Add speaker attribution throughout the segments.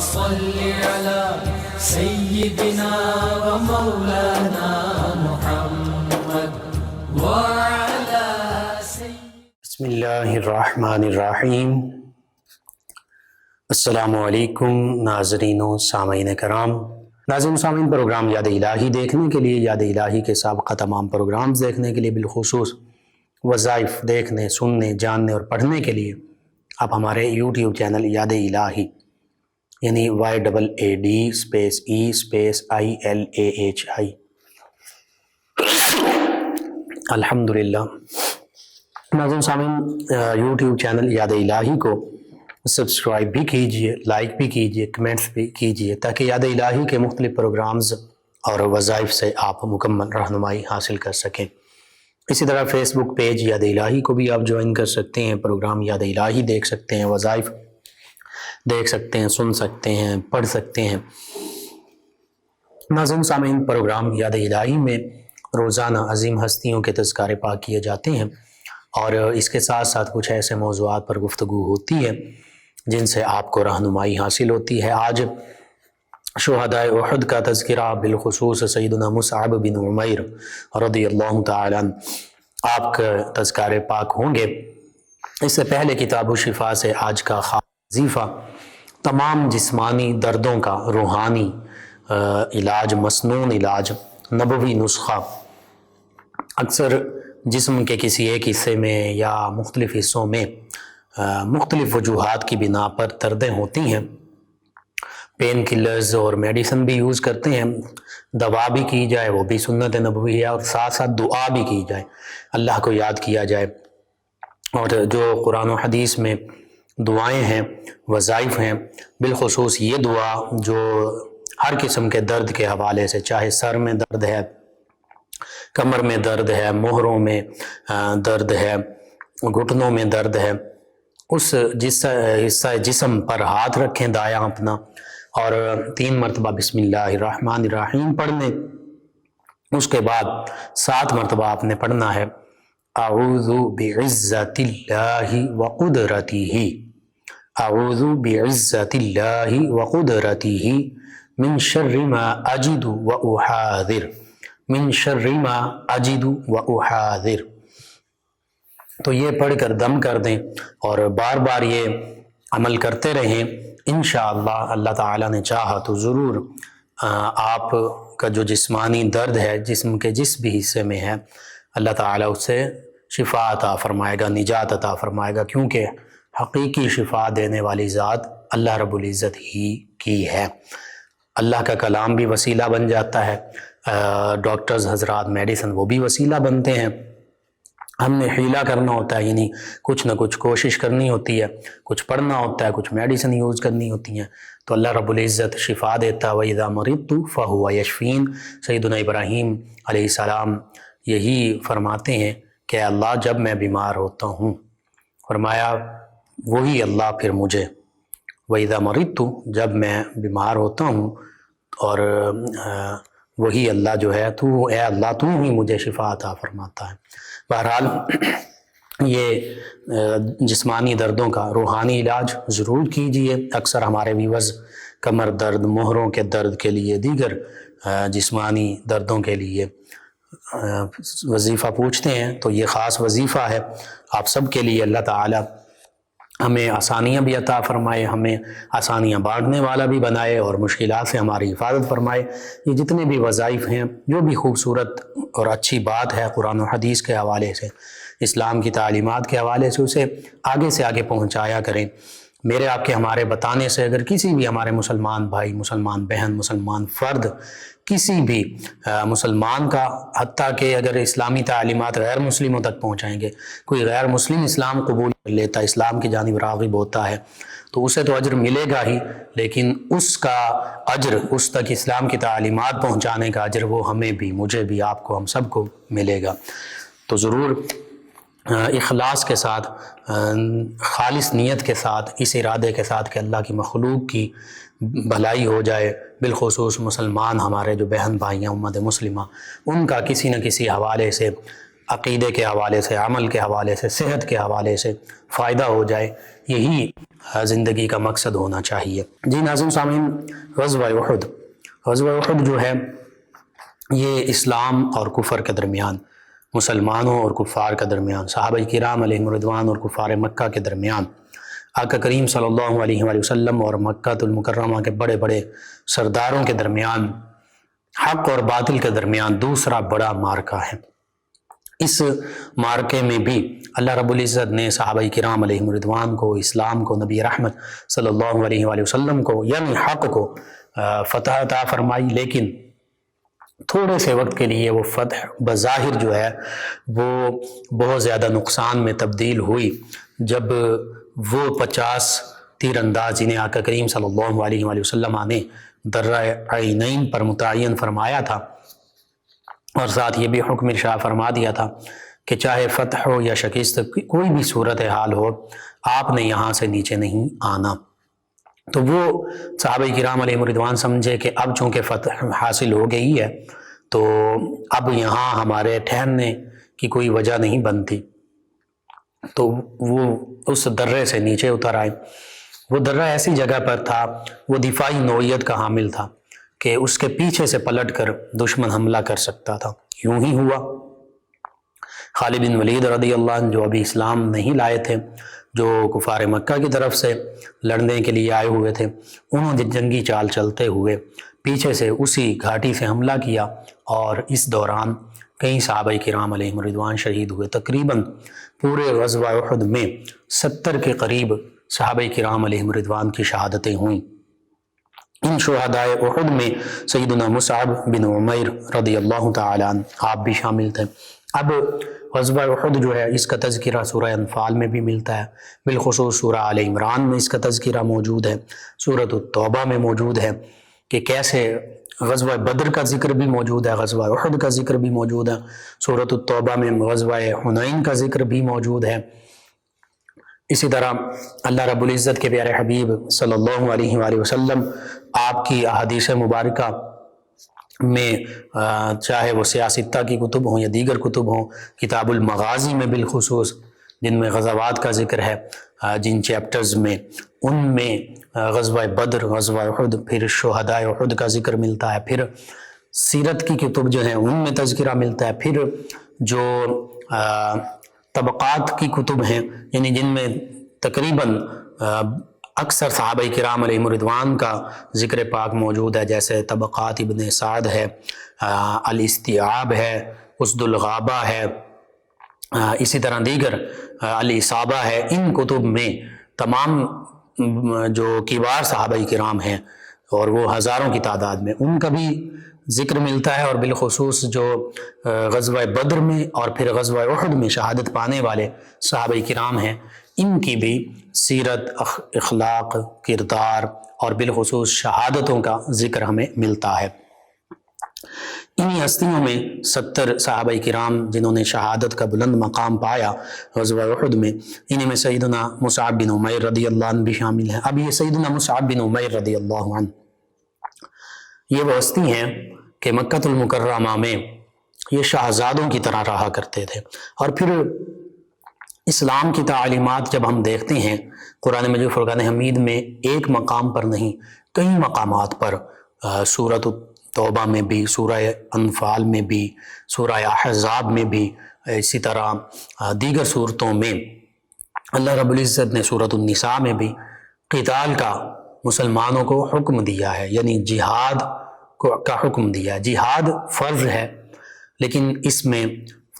Speaker 1: صل على سيدنا ومولانا محمد وعلى
Speaker 2: بسم اللہ الرحمن الرحیم۔ السلام علیکم ناظرین و سامعین کرام۔ ناظرین و سامعین، پروگرام یاد الہی دیکھنے کے لیے، یاد الہی کے سابقہ تمام پروگرامز دیکھنے کے لیے، بالخصوص وظائف دیکھنے، سننے، جاننے اور پڑھنے کے لیے آپ ہمارے یوٹیوب چینل یاد الہی یعنی YAAD_EILAHI الحمدللہ ناظرین سامعین، یوٹیوب چینل یاد الہی کو سبسکرائب بھی کیجئے، لائک بھی کیجئے، کمنٹس بھی کیجئے، تاکہ یاد الہی کے مختلف پروگرامز اور وظائف سے آپ مکمل رہنمائی حاصل کر سکیں۔ اسی طرح فیس بک پیج یاد الہی کو بھی آپ جوائن کر سکتے ہیں، پروگرام یاد الہی دیکھ سکتے ہیں، وظائف دیکھ سکتے ہیں، سن سکتے ہیں، پڑھ سکتے ہیں۔ ناظرین سامعین، پروگرام یاد الہی میں روزانہ عظیم ہستیوں کے تذکارے پاک کیے جاتے ہیں، اور اس کے ساتھ ساتھ کچھ ایسے موضوعات پر گفتگو ہوتی ہے جن سے آپ کو رہنمائی حاصل ہوتی ہے۔ آج شہدائے احد کا تذکرہ، بالخصوص سیدنا مصعب بن عمیر رضی اللہ تعالیٰ عنہ، آپ کا تذکارے پاک ہوں گے۔ اس سے پہلے کتاب الشفا سے آج کا خاص وظیفہ تمام جسمانی دردوں کا روحانی علاج، مسنون علاج، نبوی نسخہ۔ اکثر جسم کے کسی ایک حصے میں یا مختلف حصوں میں مختلف وجوہات کی بنا پر دردیں ہوتی ہیں، پین کلرز اور میڈیسن بھی یوز کرتے ہیں، دوا بھی کی جائے وہ بھی سنت نبوی ہے، اور ساتھ ساتھ دعا بھی کی جائے، اللہ کو یاد کیا جائے، اور جو قرآن و حدیث میں دعائیں ہیں، وظائف ہیں، بالخصوص یہ دعا جو ہر قسم کے درد کے حوالے سے، چاہے سر میں درد ہے، کمر میں درد ہے، مہروں میں درد ہے، گھٹنوں میں درد ہے، اس حصہ جسم پر ہاتھ رکھیں دایاں اپنا، اور 3 مرتبہ بسم اللہ الرحمن الرحیم پڑھ لیں۔ اس کے بعد 7 مرتبہ آپ نے پڑھنا ہے اعوذ بعزت اللہ وقدرتہ، اعوذ بعزت اللہ وقدرتہ من شر ما اجد واحاذر، من شر ما اجد واحاذر۔ تو یہ پڑھ کر دم کر دیں اور بار بار یہ عمل کرتے رہیں، انشاءاللہ اللہ تعالیٰ نے چاہا تو ضرور آپ کا جو جسمانی درد ہے، جسم کے جس بھی حصے میں ہے، اللہ تعالیٰ اس سے شفا عطا فرمائے گا، نجات عطا فرمائے گا، کیونکہ حقیقی شفا دینے والی ذات اللہ رب العزت ہی کی ہے۔ اللہ کا کلام بھی وسیلہ بن جاتا ہے، ڈاکٹرز حضرات میڈیسن وہ بھی وسیلہ بنتے ہیں، ہم نے حیلہ کرنا ہوتا ہے، یعنی کچھ نہ کچھ کوشش کرنی ہوتی ہے، کچھ پڑھنا ہوتا ہے، کچھ میڈیسن یوز کرنی ہوتی ہیں، تو اللہ رب العزت شفا دیتا ہے۔ وَإِذَا مَرِضْتُ فَهُوَ يَشْفِينِ۔ سیدنا ابراہیم علیہ السلام یہی فرماتے ہیں کہ اللہ جب میں بیمار ہوتا ہوں، فرمایا وہی اللہ پھر مجھے، وَإِذَا مَرِضْتُ، جب میں بیمار ہوتا ہوں، اور وہی اللہ جو ہے، تو اے اللہ تو ہی مجھے شفا عطا فرماتا ہے۔ بہرحال یہ جسمانی دردوں کا روحانی علاج ضرور کیجئے۔ اکثر ہمارے ویورز کمر درد، مہروں کے درد کے لیے، دیگر جسمانی دردوں کے لیے وظیفہ پوچھتے ہیں، تو یہ خاص وظیفہ ہے آپ سب کے لیے۔ اللہ تعالیٰ ہمیں آسانیاں بھی عطا فرمائے، ہمیں آسانیاں بانٹنے والا بھی بنائے، اور مشکلات سے ہماری حفاظت فرمائے۔ یہ جتنے بھی وظائف ہیں، جو بھی خوبصورت اور اچھی بات ہے قرآن و حدیث کے حوالے سے، اسلام کی تعلیمات کے حوالے سے، اسے آگے سے آگے پہنچایا کریں۔ میرے آپ کے ہمارے بتانے سے اگر کسی بھی ہمارے مسلمان بھائی، مسلمان بہن، مسلمان فرد، کسی بھی مسلمان کا، حتیٰ کہ اگر اسلامی تعلیمات غیر مسلموں تک پہنچائیں گے، کوئی غیر مسلم اسلام قبول کر لیتا، اسلام کی جانب راغب ہوتا ہے، تو اسے تو اجر ملے گا ہی، لیکن اس کا اجر، اس تک اسلام کی تعلیمات پہنچانے کا اجر، وہ ہمیں بھی، مجھے بھی، آپ کو، ہم سب کو ملے گا۔ تو ضرور اخلاص کے ساتھ، خالص نیت کے ساتھ، اس ارادے کے ساتھ کہ اللہ کی مخلوق کی بھلائی ہو جائے، بالخصوص مسلمان ہمارے جو بہن بھائی ہیں امت مسلمہ، ان کا کسی نہ کسی حوالے سے، عقیدے کے حوالے سے، عمل کے حوالے سے، صحت کے حوالے سے فائدہ ہو جائے، یہی زندگی کا مقصد ہونا چاہیے۔ جی ناظرین سامعین، غزوہ احد جو ہے یہ اسلام اور کفر کے درمیان، مسلمانوں اور کفار کے درمیان، صحابہ کرام علیہم رضوان اور کفار مکہ کے درمیان، آقا کریم صلی اللہ علیہ وآلہ وسلم اور مکہ المکرمہ کے بڑے بڑے سرداروں کے درمیان، حق اور باطل کے درمیان دوسرا بڑا معرکہ ہے۔ اس معرکے میں بھی اللہ رب العزت نے صحابہ کرام علیہم رضوان کو، اسلام کو، نبی رحمت صلی اللہ علیہ وآلہ وسلم کو، یعنی حق کو فتح عطا فرمائی، لیکن تھوڑے سے وقت کے لیے وہ فتح بظاہر جو ہے وہ بہت زیادہ نقصان میں تبدیل ہوئی، جب وہ 50 تیر انداز جنہیں آقا کریم صلی اللہ علیہ وآلہ وسلم نے درہ عینین پر متعین فرمایا تھا، اور ساتھ یہ بھی حکم ارشاد فرما دیا تھا کہ چاہے فتح ہو یا شکست، کوئی بھی صورتحال ہو، آپ نے یہاں سے نیچے نہیں آنا۔ تو وہ صحابہ کرام علیہ رضوان سمجھے کہ اب چونکہ فتح حاصل ہو گئی ہے تو اب یہاں ہمارے ٹھہرنے کی کوئی وجہ نہیں بنتی، تو وہ اس درے سے نیچے اتر آئے۔ وہ درہ ایسی جگہ پر تھا، وہ دفاعی نوعیت کا حامل تھا کہ اس کے پیچھے سے پلٹ کر دشمن حملہ کر سکتا تھا۔ یوں ہی ہوا، خالد بن ولید رضی اللہ عنہ جو ابھی اسلام نہیں لائے تھے، جو کفار مکہ کی طرف سے لڑنے کے لیے آئے ہوئے تھے، انہوں نے جنگی چال چلتے ہوئے پیچھے سے اسی گھاٹی سے حملہ کیا، اور اس دوران کئی صحابہ کرام علیہم رضوان شہید ہوئے۔ تقریباً پورے غزوہ احد میں 70 کے قریب صحابہ کرام علیہم رضوان کی شہادتیں ہوئیں۔ ان شہدائے احد میں سیدنا مصعب بن عمیر رضی اللہ تعالیٰ عنہ آپ بھی شامل تھے۔ اب غزوہ احد جو ہے اس کا تذکرہ سورہ انفال میں بھی ملتا ہے، بالخصوص سورہ آل عمران میں اس کا تذکرہ موجود ہے، سورۃ التوبہ میں موجود ہے کہ کیسے غزوہ بدر کا ذکر بھی موجود ہے، غزوہ احد کا ذکر بھی موجود ہے، سورۃ التوبہ میں غزوہ حنین کا ذکر بھی موجود ہے۔ اسی طرح اللہ رب العزت کے پیارے حبیب صلی اللہ علیہ وآلہ وسلم آپ کی احادیث مبارکہ میں چاہے وہ سیاستہ کی کتب ہوں یا دیگر کتب ہوں، کتاب المغازی میں بالخصوص جن میں غزوات کا ذکر ہے، جن چیپٹرز میں، ان میں غزوہ بدر، غزوہ احد، پھر شہدائے احد کا ذکر ملتا ہے، پھر سیرت کی کتب جو ہیں ان میں تذکرہ ملتا ہے، پھر جو طبقات کی کتب ہیں، یعنی جن میں تقریباً اکثر صحابہ کرام علیہم رضوان کا ذکر پاک موجود ہے، جیسے طبقات ابن سعد ہے، الاستیعاب ہے، اسد الغابہ ہے، اسی طرح دیگر الاصابہ ہے۔ ان کتب میں تمام جو کبار صحابہ کرام ہیں اور وہ ہزاروں کی تعداد میں، ان کا بھی ذکر ملتا ہے، اور بالخصوص جو غزوہ بدر میں اور پھر غزوہ احد میں شہادت پانے والے صحابہ کرام ہیں، ان کی بھی سیرت، اخلاق، کردار اور بالخصوص شہادتوں کا ذکر ہمیں ملتا ہے۔ انہی ہستیوں میں 70 صحابہ کرام جنہوں نے شہادت کا بلند مقام پایا غزوہ احد میں، انہی میں سیدنا مصعب بن عمیر رضی اللہ عنہ بھی شامل ہیں۔ اب یہ سیدنا مصعب بن عمیر رضی اللہ عنہ یہ وہ ہستی ہیں کہ مکہ المکرمہ میں یہ شہزادوں کی طرح رہا کرتے تھے، اور پھر اسلام کی تعلیمات جب ہم دیکھتے ہیں قرآن مجید فرقان حمید میں ایک مقام پر نہیں، کئی مقامات پر، سورۃ توبہ میں بھی، سورہ انفال میں بھی، سورہ احزاب میں بھی، اسی طرح دیگر صورتوں میں اللہ رب العزت نے سورۃ النساء میں بھی قتال کا مسلمانوں کو حکم دیا ہے، یعنی جہاد کا حکم دیا ہے۔ جہاد فرض ہے، لیکن اس میں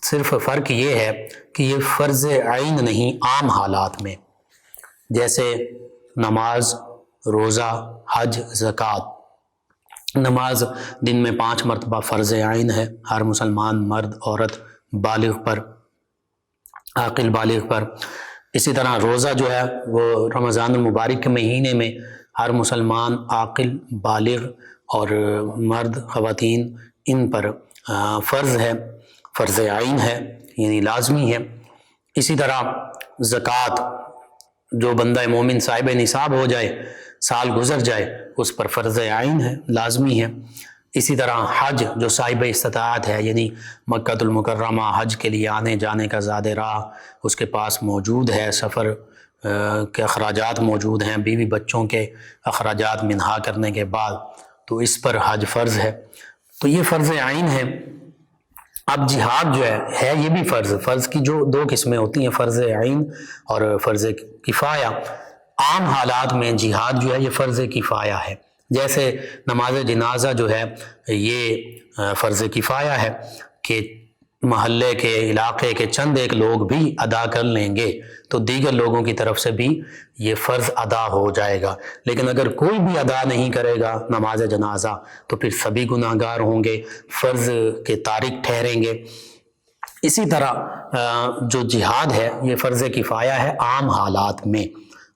Speaker 2: صرف فرق یہ ہے کہ یہ فرض عین نہیں، عام حالات میں، جیسے نماز، روزہ، حج، زکوٰۃ۔ نماز دن میں 5 مرتبہ فرض عین ہے ہر مسلمان مرد عورت بالغ پر، عاقل بالغ پر۔ اسی طرح روزہ جو ہے وہ رمضان المبارک کے مہینے میں ہر مسلمان عاقل بالغ اور مرد خواتین ان پر فرض ہے، فرض عین ہے، یعنی لازمی ہے۔ اسی طرح زکوٰۃ جو بندہ مومن صاحب نصاب ہو جائے، سال گزر جائے، اس پر فرض عین ہے، لازمی ہے۔ اسی طرح حج جو صاحب استطاعت ہے، یعنی مکہ المکرمہ حج کے لیے آنے جانے کا زاد راہ اس کے پاس موجود ہے، سفر کے اخراجات موجود ہیں، بیوی بچوں کے اخراجات منہا کرنے کے بعد، تو اس پر حج فرض ہے۔ تو یہ فرض عین ہے۔ اب جہاد جو ہے یہ بھی فرض کی جو دو قسمیں ہوتی ہیں، فرض عین اور فرض کفایہ۔ عام حالات میں جہاد جو ہے یہ فرض کفایہ ہے، جیسے نماز جنازہ جو ہے یہ فرض کفایہ ہے کہ محلے کے علاقے کے چند ایک لوگ بھی ادا کر لیں گے تو دیگر لوگوں کی طرف سے بھی یہ فرض ادا ہو جائے گا۔ لیکن اگر کوئی بھی ادا نہیں کرے گا نماز جنازہ تو پھر سبھی گناہ گار ہوں گے، فرض کے تارک ٹھہریں گے۔ اسی طرح جو جہاد ہے یہ فرض کفایہ ہے عام حالات میں،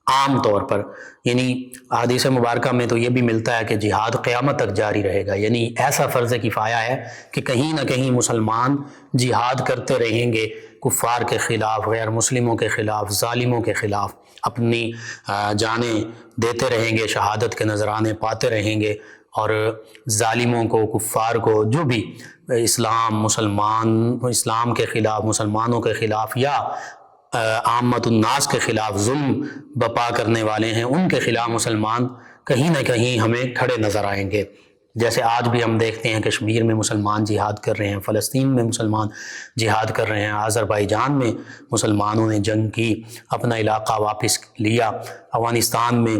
Speaker 2: عام طور پر، یعنی حدیث مبارکہ میں تو یہ بھی ملتا ہے کہ جہاد قیامت تک جاری رہے گا، یعنی ایسا فرض کفایہ ہے کہ کہیں نہ کہیں مسلمان جہاد کرتے رہیں گے، کفار کے خلاف، غیر مسلموں کے خلاف، ظالموں کے خلاف اپنی جانیں دیتے رہیں گے، شہادت کے نذرانے پاتے رہیں گے، اور ظالموں کو، کفار کو، جو بھی اسلام کے خلاف، مسلمانوں کے خلاف یا عامت الناس کے خلاف ظلم بپا کرنے والے ہیں، ان کے خلاف مسلمان کہیں نہ کہیں ہمیں کھڑے نظر آئیں گے۔ جیسے آج بھی ہم دیکھتے ہیں کشمیر میں مسلمان جہاد کر رہے ہیں، فلسطین میں مسلمان جہاد کر رہے ہیں، آذربائیجان میں مسلمانوں نے جنگ کی، اپنا علاقہ واپس لیا، افغانستان میں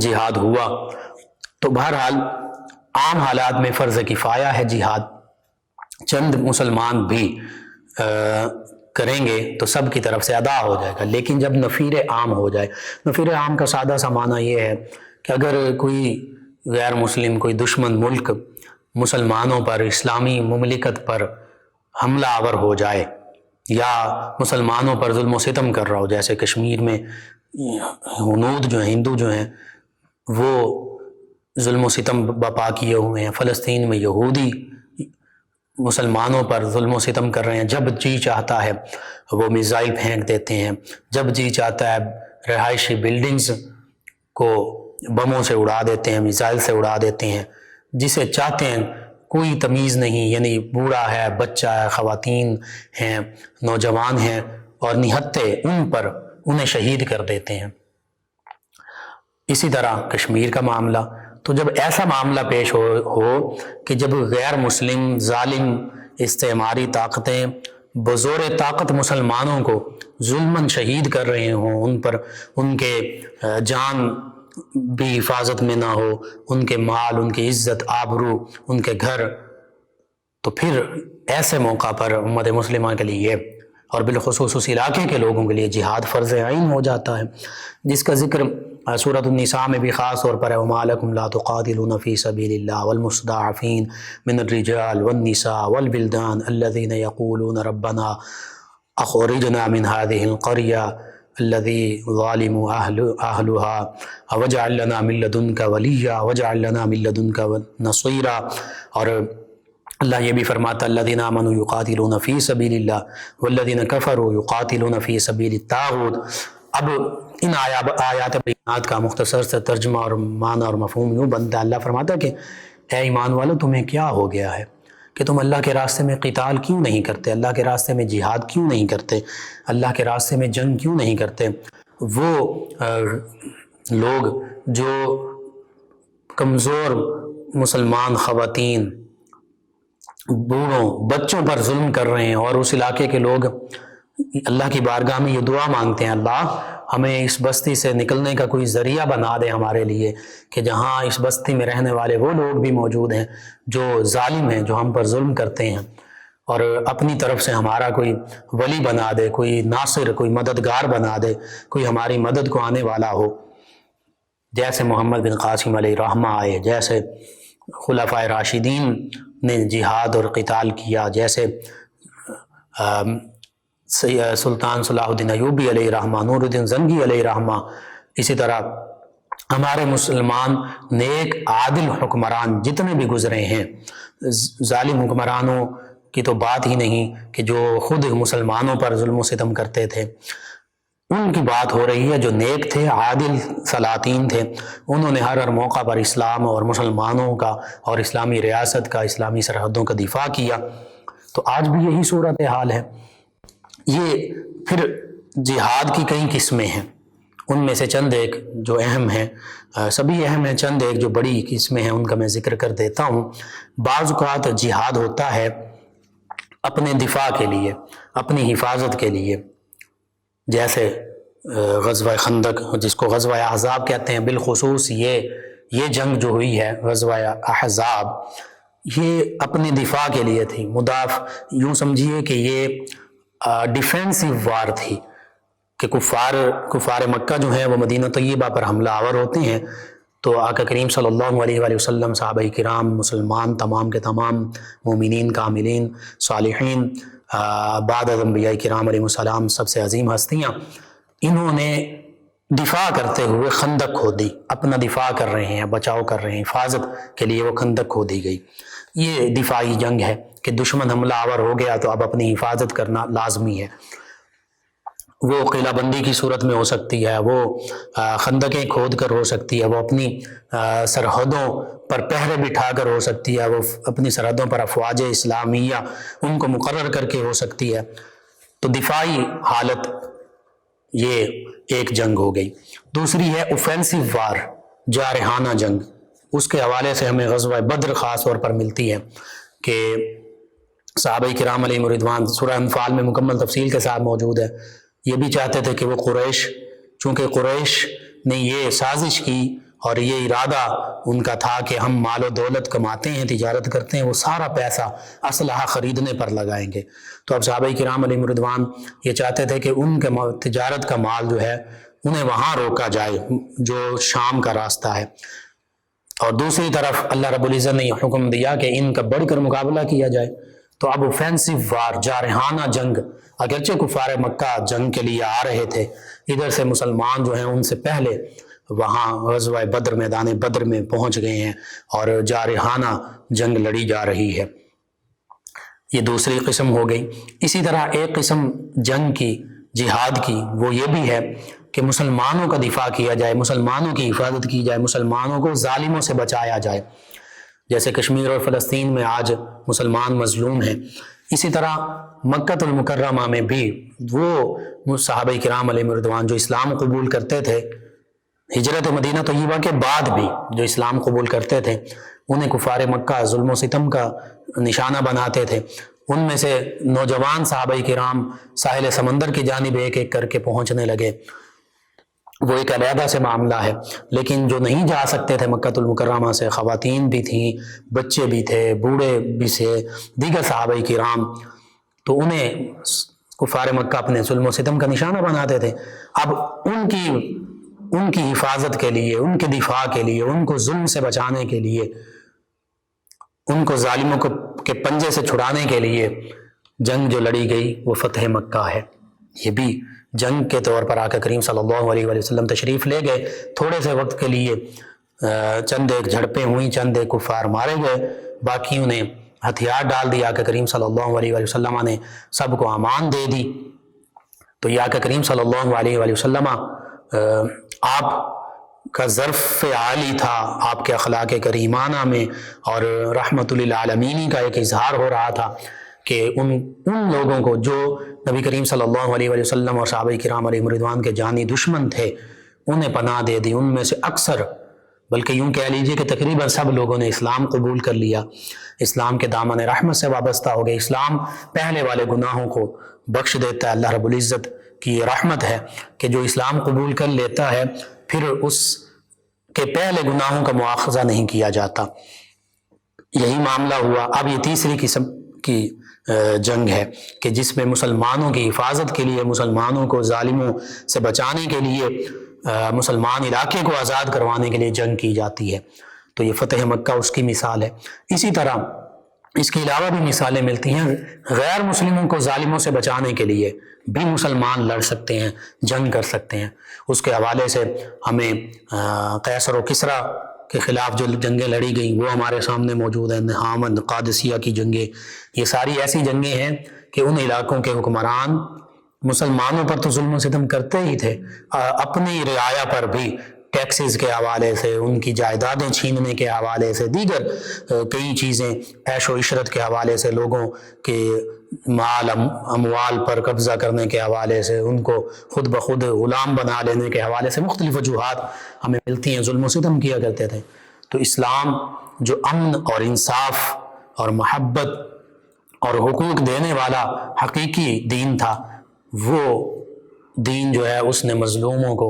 Speaker 2: جہاد ہوا۔ تو بہرحال عام حالات میں فرض کفایہ ہے جہاد، چند مسلمان بھی کریں گے تو سب کی طرف سے ادا ہو جائے گا۔ لیکن جب نفیر عام ہو جائے، نفیر عام کا سادہ سا معنی یہ ہے کہ اگر کوئی غیر مسلم، کوئی دشمن ملک مسلمانوں پر، اسلامی مملکت پر حملہ آور ہو جائے یا مسلمانوں پر ظلم و ستم کر رہا ہو، جیسے کشمیر میں ہنود جو ہیں، ہندو جو ہیں وہ ظلم و ستم بپا کیے ہوئے ہیں، فلسطین میں یہودی مسلمانوں پر ظلم و ستم کر رہے ہیں، جب جی چاہتا ہے وہ میزائل پھینک دیتے ہیں، جب جی چاہتا ہے رہائشی بلڈنگز کو بموں سے اڑا دیتے ہیں، میزائل سے اڑا دیتے ہیں، جسے چاہتے ہیں، کوئی تمیز نہیں، یعنی بوڑھا ہے، بچہ ہے، خواتین ہیں، نوجوان ہیں، اور نہتے ان پر انہیں شہید کر دیتے ہیں۔ اسی طرح کشمیر کا معاملہ، تو جب ایسا معاملہ پیش ہو کہ جب غیر مسلم ظالم استعماری طاقتیں بزور طاقت مسلمانوں کو ظلماً شہید کر رہے ہوں، ان پر ان کے جان بھی حفاظت میں نہ ہو، ان کے مال، ان کی عزت، آبرو، ان کے گھر، تو پھر ایسے موقع پر امت مسلمہ کے لیے اور بالخصوص اس علاقے کے لوگوں کے لیے جہاد فرض عین ہو جاتا ہے، جس کا ذکر سورۃ النساء میں بھی خاص طور پر ہے۔ وَمَا لَكُمْ لَا تُقَاتِلُونَ فِي سَبِيلِ اللَّهِ وَالْمُسْتَضْعَفِينَ مِنَ الرِّجَالِ وَالنِّسَاءِ وَالْوِلْدَانِ الَّذِينَ يَقُولُونَ رَبَّنَا أَخْرِجْنَا مِنْ هَذِهِ الْقَرْيَةِ الَّذِي ظَالِمُ أَهْلُهَا وَاجْعَل لَّنَا مِن لَّدُنكَ وَلِيًّا وَاجْعَل لَّنَا مِن لَّدُنكَ نَصِيرًا۔ اور اللہ یہ بھی فرماتا الذین آمنوا یقاتلون فی سبیل اللہ والذین کفروا یقاتلون فی سبیل الطاغوت۔ اب ان آیات بینات کا مختصر سے ترجمہ اور معنی اور مفہوم یوں بنتا ہے، اللہ فرماتا ہے کہ اے ایمان والو، تمہیں کیا ہو گیا ہے کہ تم اللہ کے راستے میں قتال کیوں نہیں کرتے، اللہ کے راستے میں جہاد کیوں نہیں کرتے، اللہ کے راستے میں جنگ کیوں نہیں کرتے؟ وہ لوگ جو کمزور مسلمان خواتین، بوڑھوں، بچوں پر ظلم کر رہے ہیں، اور اس علاقے کے لوگ اللہ کی بارگاہ میں یہ دعا مانگتے ہیں، اللہ ہمیں اس بستی سے نکلنے کا کوئی ذریعہ بنا دے ہمارے لیے، کہ جہاں اس بستی میں رہنے والے وہ لوگ بھی موجود ہیں جو ظالم ہیں، جو ہم پر ظلم کرتے ہیں، اور اپنی طرف سے ہمارا کوئی ولی بنا دے، کوئی ناصر، کوئی مددگار بنا دے، کوئی ہماری مدد کو آنے والا ہو، جیسے محمد بن قاسم علیہ الرحمہ آئے، جیسے خلفائے راشدین نے جہاد اور قتال کیا، جیسے سلطان صلاح الدین ایوبی علیہ الرحمہ، نور الدین زنگی علیہ الرحمہ، اسی طرح ہمارے مسلمان نیک عادل حکمران جتنے بھی گزرے ہیں، ظالم حکمرانوں کی تو بات ہی نہیں کہ جو خود مسلمانوں پر ظلم و ستم کرتے تھے، ان کی بات ہو رہی ہے جو نیک تھے، عادل سلاطین تھے، انہوں نے ہر موقع پر اسلام اور مسلمانوں کا اور اسلامی ریاست کا، اسلامی سرحدوں کا دفاع کیا۔ تو آج بھی یہی صورت حال ہے۔ یہ پھر جہاد کی کئی قسمیں ہیں، ان میں سے چند ایک جو اہم ہیں، سبھی اہم ہیں، چند ایک جو بڑی قسمیں ہیں ان کا میں ذکر کر دیتا ہوں۔ بعض اوقات جہاد ہوتا ہے اپنے دفاع کے لیے، اپنی حفاظت کے لیے، جیسے غزوہ خندق جس کو غزوہ احزاب کہتے ہیں، بالخصوص یہ جنگ جو ہوئی ہے غزوہ احزاب، یہ اپنے دفاع کے لیے تھی، یوں سمجھیے کہ یہ ڈیفینسو وار تھی، کہ کفار مکہ جو ہیں وہ مدینہ طیبہ پر حملہ آور ہوتے ہیں، تو آقا کریم صلی اللہ علیہ وآلہ وسلم، صحابہ کرام، مسلمان تمام کے تمام، مومنین کاملین صالحین، بعد از انبیاء کرام علیہ السلام سب سے عظیم ہستیاں، انہوں نے دفاع کرتے ہوئے خندق کھودی، اپنا دفاع کر رہے ہیں، بچاؤ کر رہے ہیں، حفاظت کے لیے وہ خندق کھودی گئی۔ یہ دفاعی جنگ ہے کہ دشمن حملہ آور ہو گیا تو اب اپنی حفاظت کرنا لازمی ہے۔ وہ قلعہ بندی کی صورت میں ہو سکتی ہے، وہ خندقیں کھود کر ہو سکتی ہے، وہ اپنی سرحدوں پر پہرے بٹھا کر ہو سکتی ہے، وہ اپنی سرحدوں پر افواج اسلامیہ ان کو مقرر کر کے ہو سکتی ہے۔ تو دفاعی حالت یہ ایک جنگ ہو گئی۔ دوسری ہے اوفینسو وار، جارحانہ جنگ۔ اس کے حوالے سے ہمیں غزوہ بدر خاص طور پر ملتی ہے کہ صحابہ کرام علیہم رضوان، سورہ انفال میں مکمل تفصیل کے ساتھ موجود ہے، یہ بھی چاہتے تھے کہ وہ چونکہ قریش نے یہ سازش کی اور یہ ارادہ ان کا تھا کہ ہم مال و دولت کماتے ہیں، تجارت کرتے ہیں، وہ سارا پیسہ اسلحہ خریدنے پر لگائیں گے۔ تو اب صحابہ کرام علیہم رضوان یہ چاہتے تھے کہ ان کے تجارت کا مال جو ہے انہیں وہاں روکا جائے جو شام کا راستہ ہے، اور دوسری طرف اللہ رب العزت نے یہ حکم دیا کہ ان کا بڑھ کر مقابلہ کیا جائے۔ تو اب اوفینسو وار، جارحانہ جنگ، اگرچہ کفار مکہ جنگ کے لیے آ رہے تھے، ادھر سے مسلمان جو ہیں ان سے پہلے وہاں غزوہ بدر، میدان بدر میں پہنچ گئے ہیں اور جارحانہ جنگ لڑی جا رہی ہے۔ یہ دوسری قسم ہو گئی۔ اسی طرح ایک قسم جنگ کی، جہاد کی، وہ یہ بھی ہے کہ مسلمانوں کا دفاع کیا جائے، مسلمانوں کی حفاظت کی جائے، مسلمانوں کو ظالموں سے بچایا جائے، جیسے کشمیر اور فلسطین میں آج مسلمان مظلوم ہیں۔ اسی طرح مکہ المکرمہ میں بھی وہ صحابہ کرام علیہ رضوان جو اسلام قبول کرتے تھے، ہجرت مدینہ طیبہ کے بعد بھی جو اسلام قبول کرتے تھے، انہیں کفار مکہ ظلم و ستم کا نشانہ بناتے تھے۔ ان میں سے نوجوان صحابہ کرام ساحل سمندر کی جانب ایک ایک کر کے پہنچنے لگے، وہ ایک علیحدہ سے معاملہ ہے۔ لیکن جو نہیں جا سکتے تھے مکہ المکرمہ سے، خواتین بھی تھیں، بچے بھی تھے، بوڑھے بھی تھے، دیگر صحابہ کرام، تو انہیں کفار مکہ اپنے ظلم و ستم کا نشانہ بناتے تھے۔ اب ان کی حفاظت کے لیے، ان کے دفاع کے لیے، ان کو ظلم سے بچانے کے لیے، ان کو ظالموں کے پنجے سے چھڑانے کے لیے جنگ جو لڑی گئی وہ فتح مکہ ہے۔ یہ بھی جنگ کے طور پر آقا کریم صلی اللہ علیہ وآلہ وسلم تشریف لے گئے، تھوڑے سے وقت کے لیے چند ایک جھڑپیں ہوئیں، چند ایک کفار مارے گئے، باقی انہیں ہتھیار ڈال دیا۔ آقا کریم صلی اللہ علیہ وآلہ وسلم نے سب کو امان دے دی۔ تو یہ آقا کریم صلی اللہ علیہ وآلہ وسلم آپ کا ظرف عالی تھا، آپ کے اخلاق کریمانہ میں اور رحمت للعالمین کا ایک اظہار ہو رہا تھا کہ ان لوگوں کو جو نبی کریم صلی اللہ علیہ وآلہ وسلم اور صحابہ کرام علیہ رضوان کے جانی دشمن تھے، انہیں پناہ دے دی۔ ان میں سے اکثر، بلکہ یوں کہہ لیجئے کہ تقریباً سب لوگوں نے اسلام قبول کر لیا، اسلام کے دامن رحمت سے وابستہ ہو گئے۔ اسلام پہلے والے گناہوں کو بخش دیتا ہے۔ اللہ رب العزت کی یہ رحمت ہے کہ جو اسلام قبول کر لیتا ہے پھر اس کے پہلے گناہوں کا مواخذہ نہیں کیا جاتا۔ یہی معاملہ ہوا۔ اب یہ تیسری قسم کی جنگ ہے کہ جس میں مسلمانوں کی حفاظت کے لیے، مسلمانوں کو ظالموں سے بچانے کے لیے، مسلمان علاقے کو آزاد کروانے کے لیے جنگ کی جاتی ہے۔ تو یہ فتح مکہ اس کی مثال ہے۔ اسی طرح اس کے علاوہ بھی مثالیں ملتی ہیں۔ غیر مسلموں کو ظالموں سے بچانے کے لیے بھی مسلمان لڑ سکتے ہیں، جنگ کر سکتے ہیں۔ اس کے حوالے سے ہمیں قیصر و کسریٰ کے خلاف جو جنگیں لڑی گئیں وہ ہمارے سامنے موجود ہیں، نہاون، قادسیہ کی جنگیں، یہ ساری ایسی جنگیں ہیں کہ ان علاقوں کے حکمران مسلمانوں پر تو ظلم و ستم کرتے ہی تھے، اپنی رعایا پر بھی ٹیکسز کے حوالے سے، ان کی جائیدادیں چھیننے کے حوالے سے، دیگر کئی چیزیں عیش و عشرت کے حوالے سے، لوگوں کے مال اموال پر قبضہ کرنے کے حوالے سے، ان کو خود بخود غلام بنا لینے کے حوالے سے مختلف وجوہات ہمیں ملتی ہیں، ظلم و ستم کیا کرتے تھے۔ تو اسلام جو امن اور انصاف اور محبت اور حقوق دینے والا حقیقی دین تھا، وہ دین جو ہے اس نے مظلوموں کو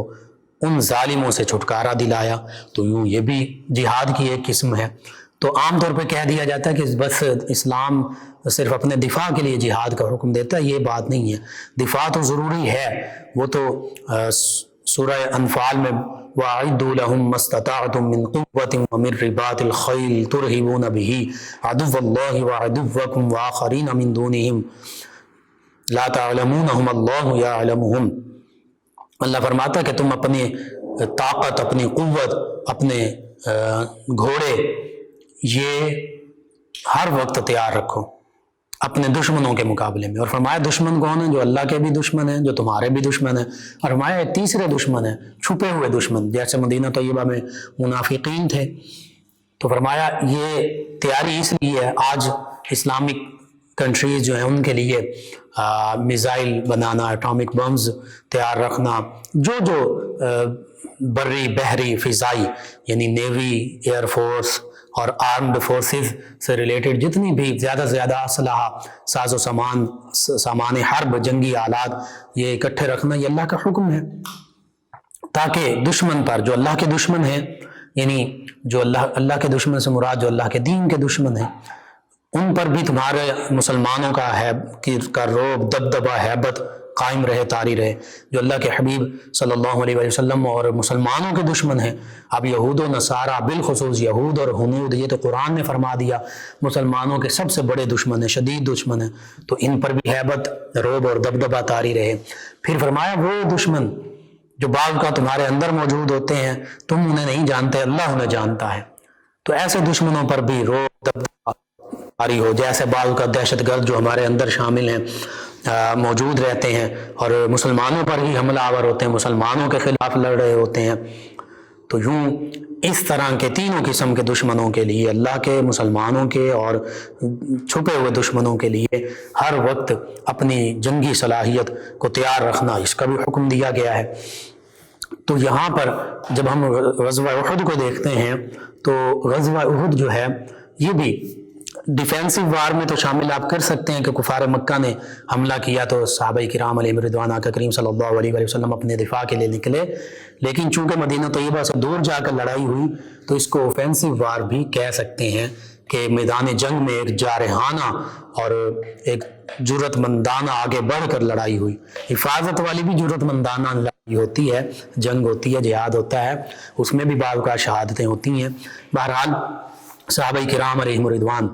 Speaker 2: ان ظالموں سے چھٹکارا دلایا۔ تو یوں یہ بھی جہاد کی ایک قسم ہے۔ تو عام طور پہ کہہ دیا جاتا ہے کہ بس اسلام صرف اپنے دفاع کے لیے جہاد کا حکم دیتا ہے، یہ بات نہیں ہے۔ دفاع تو ضروری ہے، وہ تو سورہ انفال میں وَأَعِدُّوا لَهُم مَّا اسْتَطَعْتُم مِّن قُوَّةٍ وَمِن رِّبَاطِ الْخَيْلِ تُرْهِبُونَ بِهِ عَدُوَّ اللَّهِ وَعَدُوَّكُمْ وَآخَرِينَ مِن دُونِهِمْ لَا تَعْلَمُونَهُمُ اللَّهُ يَعْلَمُهُمْ۔ اللہ فرماتا ہے کہ تم اپنی طاقت، اپنی قوت، اپنے گھوڑے یہ ہر وقت تیار رکھو اپنے دشمنوں کے مقابلے میں۔ اور فرمایا دشمن کون ہیں؟ جو اللہ کے بھی دشمن ہیں، جو تمہارے بھی دشمن ہیں۔ اور فرمایا ایک تیسرے دشمن ہیں، چھپے ہوئے دشمن، جیسے مدینہ طیبہ میں منافقین تھے۔ تو فرمایا یہ تیاری اس لیے ہے، آج اسلامک کنٹریز جو ہیں ان کے لیے میزائل بنانا، اٹامک بمز تیار رکھنا، جو بری، بحری، فضائی، یعنی نیوی، ایئر فورس اور آرمڈ فورسز سے ریلیٹڈ جتنی بھی زیادہ سے زیادہ اسلحہ، ساز و سامان حرب، جنگی آلات، یہ اکٹھے رکھنا، یہ اللہ کا حکم ہے، تاکہ دشمن پر، جو اللہ کے دشمن ہیں، یعنی جو اللہ کے دشمن سے مراد جو اللہ کے دین کے دشمن ہیں، ان پر بھی تمہارے مسلمانوں کا رعب، دبدبہ، ہیبت قائم رہے، طاری رہے۔ جو اللہ کے حبیب صلی اللہ علیہ وسلم اور مسلمانوں کے دشمن ہیں، اب یہود و نصارہ، بالخصوص یہود اور ہنود، یہ تو قرآن نے فرما دیا مسلمانوں کے سب سے بڑے دشمن ہیں، شدید دشمن ہیں، تو ان پر بھی ہیبت، رعب اور دبدبہ طاری رہے۔ پھر فرمایا وہ دشمن جو بعض کا تمہارے اندر موجود ہوتے ہیں، تم انہیں نہیں جانتے، اللہ انہیں جانتا ہے۔ تو ایسے دشمنوں پر بھی رعب، دبدبہ طاری ہو، جیسے بعض کا دہشت گرد جو ہمارے اندر شامل ہیں موجود رہتے ہیں اور مسلمانوں پر ہی حملہ آور ہوتے ہیں، مسلمانوں کے خلاف لڑ رہے ہوتے ہیں۔ تو یوں اس طرح کے تینوں قسم کے دشمنوں کے لیے، اللہ کے، مسلمانوں کے اور چھپے ہوئے دشمنوں کے لیے ہر وقت اپنی جنگی صلاحیت کو تیار رکھنا، اس کا بھی حکم دیا گیا ہے۔ تو یہاں پر جب ہم غزوہ احد کو دیکھتے ہیں تو غزوہ احد جو ہے یہ بھی ڈیفینسو وار میں تو شامل آپ کر سکتے ہیں کہ کفار مکہ نے حملہ کیا تو صحابہ کرام علیہم رضوان آقا کریم صلی اللہ علیہ وسلم اپنے دفاع کے لیے نکلے، لیکن چونکہ مدینہ طیبہ سے دور جا کر لڑائی ہوئی تو اس کو اوفینسو وار بھی کہہ سکتے ہیں کہ میدان جنگ میں ایک جارحانہ اور ایک جرأت مندانہ آگے بڑھ کر لڑائی ہوئی۔ حفاظت والی بھی جرأت مندانہ لڑائی ہوتی ہے، جنگ ہوتی ہے، جہاد ہوتا ہے، اس میں بھی بعض اوقات شہادتیں ہوتی ہیں۔ بہرحال صحابہ کرام علیہم رضوان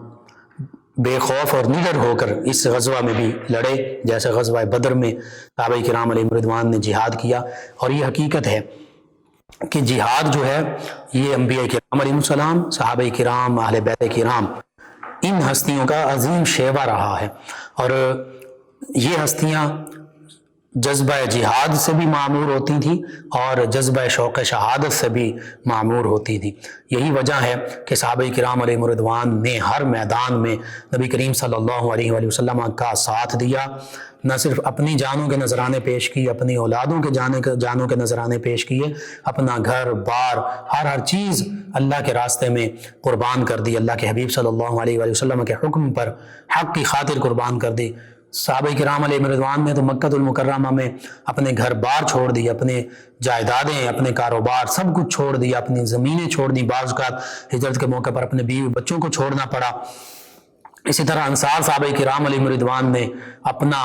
Speaker 2: بے خوف اور نڈر ہو کر اس غزوہ میں بھی لڑے، جیسے غزوہ بدر میں صحابہ کرام علیہم رضوان نے جہاد کیا۔ اور یہ حقیقت ہے کہ جہاد جو ہے یہ انبیاء کرام علیہ السلام، صحابہ کرام، اہل بیت کرام، ان ہستیوں کا عظیم شیوا رہا ہے، اور یہ ہستیاں جذبہ جہاد سے بھی معمور ہوتی تھیں اور جذبہ شوق شہادت سے بھی معمور ہوتی تھیں۔ یہی وجہ ہے کہ صحابہ کرام علیہ رضوان نے ہر میدان میں نبی کریم صلی اللہ علیہ وآلہ وسلم کا ساتھ دیا، نہ صرف اپنی جانوں کے نذرانے پیش کی، اپنی اولادوں کے جانوں کے نذرانے پیش کیے، اپنا گھر بار ہر چیز اللہ کے راستے میں قربان کر دی، اللہ کے حبیب صلی اللہ علیہ وآلہ وسلم کے حکم پر حق کی خاطر قربان کر دی۔ صحابہ کرام علیہ رضوان نے تو مکہ المکرمہ میں اپنے گھر بار چھوڑ دی، اپنے جائیدادیں، اپنے کاروبار سب کچھ چھوڑ دیا، اپنی زمینیں چھوڑ دی، بعض اوقات ہجرت کے موقع پر اپنے بیوی بچوں کو چھوڑنا پڑا۔ اسی طرح انصار صحابہ کرام علیہ رضوان نے اپنا